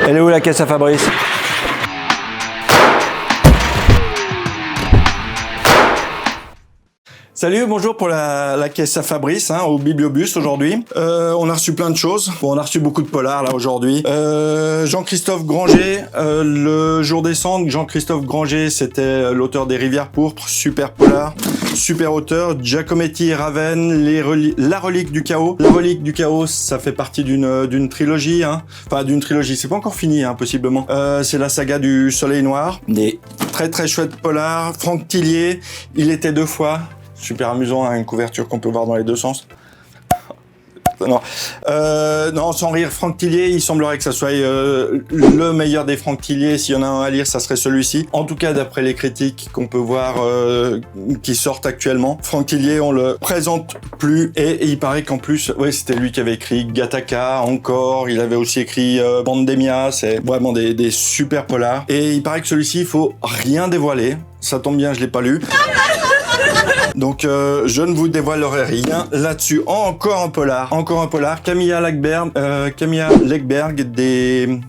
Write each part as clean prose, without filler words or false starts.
Elle est où la caisse à Fabrice? Salut, bonjour pour la caisse à Fabrice, au Bibliobus aujourd'hui. On a reçu plein de choses. Bon, on a reçu beaucoup de polars là aujourd'hui. Jean-Christophe Granger, le jour des cendres. Jean-Christophe Granger, c'était l'auteur des Rivières pourpres, super polar, super auteur. Giacometti et Raven, La relique du chaos. La relique du chaos, ça fait partie d'une trilogie, Enfin, d'une trilogie, c'est pas encore fini, possiblement. C'est la saga du Soleil Noir. Des très très chouettes polars. Franck Tillier, Il était deux fois. Super amusant, une couverture qu'on peut voir dans les deux sens. Non, sans rire, Franck Tillier, il semblerait que ça soit le meilleur des Franck Tillier. S'il y en a un à lire, ça serait celui-ci. En tout cas, d'après les critiques qu'on peut voir qui sortent actuellement, Franck Tillier, on le présente plus. Et il paraît qu'en plus, c'était lui qui avait écrit Gattaca, encore. Il avait aussi écrit Pandemia. C'est vraiment des super polars. Et il paraît que celui-ci, il faut rien dévoiler. Ça tombe bien, je l'ai pas lu. Donc je ne vous dévoilerai rien là-dessus. Encore un polar. Camilla Legberg des...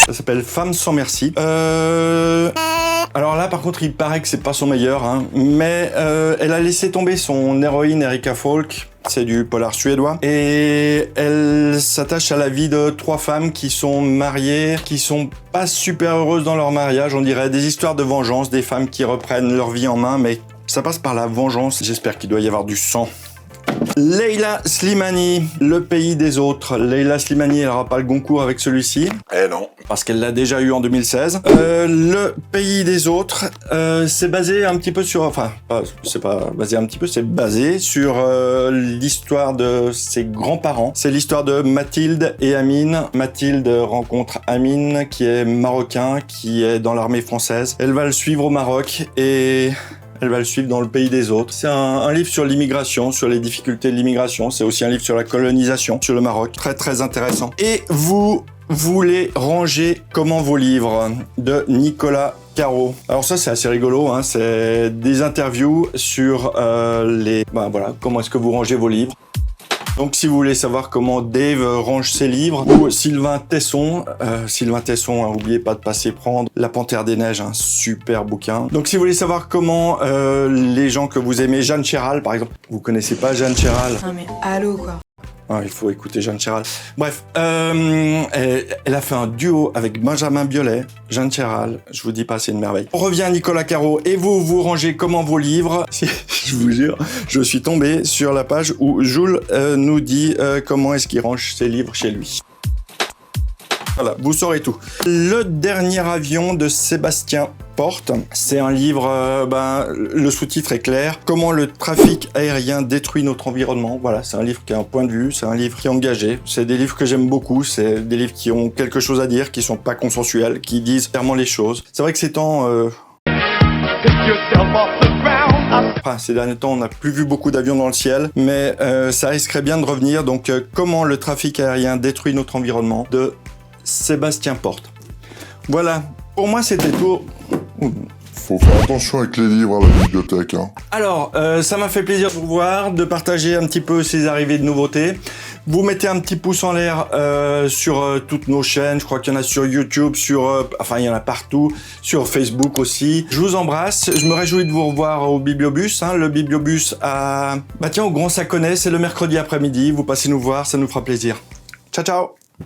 Ça s'appelle Femmes sans merci. Alors là, par contre, il paraît que c'est pas son meilleur, mais elle a laissé tomber son héroïne Erika Falk. C'est du polar suédois. Et elle s'attache à la vie de trois femmes qui sont mariées, qui sont pas super heureuses dans leur mariage. On dirait des histoires de vengeance, des femmes qui reprennent leur vie en main, mais ça passe par la vengeance. J'espère qu'il doit y avoir du sang. Leila Slimani, Le pays des autres. Leila Slimani, elle n'aura pas le Goncourt avec celui-ci. Eh non. Parce qu'elle l'a déjà eu en 2016. Le pays des autres, c'est basé un petit peu sur... Enfin, c'est pas basé un petit peu, c'est basé sur l'histoire de ses grands-parents. C'est l'histoire de Mathilde et Amine. Mathilde rencontre Amine, qui est marocain, qui est dans l'armée française. Elle va le suivre au Maroc et... elle va le suivre dans le pays des autres. C'est un livre sur l'immigration, sur les difficultés de l'immigration. C'est aussi un livre sur la colonisation, sur le Maroc. Très, très intéressant. Et vous voulez ranger comment vos livres de Nicolas Caro. Alors ça, c'est assez rigolo. C'est des interviews sur comment est-ce que vous rangez vos livres. Donc si vous voulez savoir comment Dave range ses livres, ou Sylvain Tesson, oubliez pas de passer prendre La Panthère des Neiges, un super bouquin. Donc si vous voulez savoir comment les gens que vous aimez, Jeanne Chéral par exemple, vous connaissez pas Jeanne Chéral? Non mais allô quoi. Il faut écouter Jeanne Chéral. Bref, elle a fait un duo avec Benjamin Biolay. Jeanne Chéral, je vous dis pas, c'est une merveille. On revient à Nicolas Caro. Et vous rangez comment vos livres? Je vous jure, je suis tombé sur la page où Jules nous dit comment est-ce qu'il range ses livres chez lui. Voilà, vous saurez tout. Le dernier avion de Sébastien Porte, c'est un livre, le sous-titre est clair. Comment le trafic aérien détruit notre environnement. Voilà, c'est un livre qui a un point de vue, c'est un livre qui est engagé. C'est des livres que j'aime beaucoup, c'est des livres qui ont quelque chose à dire, qui sont pas consensuels, qui disent clairement les choses. C'est vrai que ces temps... ces derniers temps, on n'a plus vu beaucoup d'avions dans le ciel, mais ça risquerait bien de revenir. Donc, comment le trafic aérien détruit notre environnement, de Sébastien Porte. Voilà, pour moi c'était tout. Faut faire attention avec les livres à la bibliothèque. Alors, ça m'a fait plaisir de vous voir, de partager un petit peu ces arrivées de nouveautés. Vous mettez un petit pouce en l'air sur toutes nos chaînes. Je crois qu'il y en a sur YouTube, il y en a partout, sur Facebook aussi. Je vous embrasse. Je me réjouis de vous revoir au Bibliobus. Le Bibliobus au Grand Saconnet, c'est le mercredi après-midi. Vous passez nous voir, ça nous fera plaisir. Ciao, ciao.